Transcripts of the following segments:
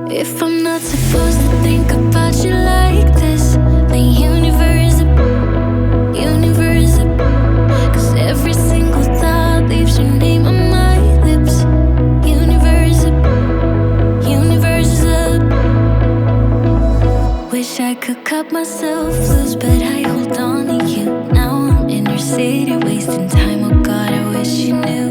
If I'm not supposed to think about you like this, then universe, 'cause every single thought leaves your name on my lips. Universe up. Wish I could cut myself loose, but I hold on to you. Now I'm in your city, wasting time. Oh God, I wish you knew.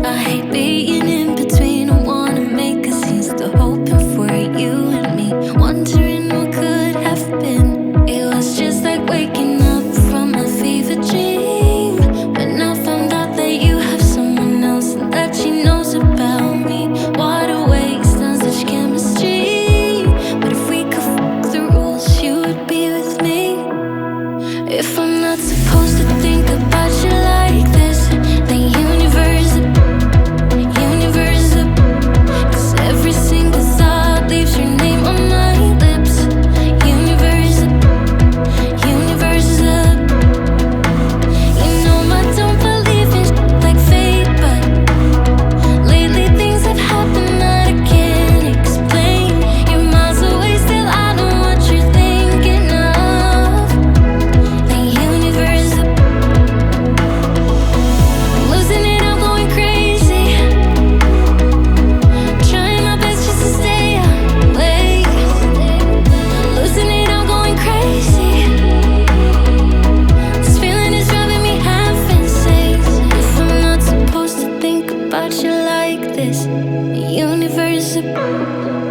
I hate being in between. I wanna make a scene, still hoping for you and me, wondering what could have been. It was just like waking up from a fever dream, but now found out that you have someone else and that she knows about me. What a waste on such chemistry. But if we could fuck the rules, you would be with me. If I'm not supposed to think about you like this, then universe up, 'cause every single thought leaves your name on my lips. Universe up. You know I don't believe in shit like fate, but lately things have happened that I can't explain. You're miles away, still I know what you're thinking of. Then universe up. I'm losing it, I'm going crazy. Trying my best just to stay awake. Losing it, I'm going crazy. This feeling is driving me half insane. If I'm not supposed to think about you like this, universe up.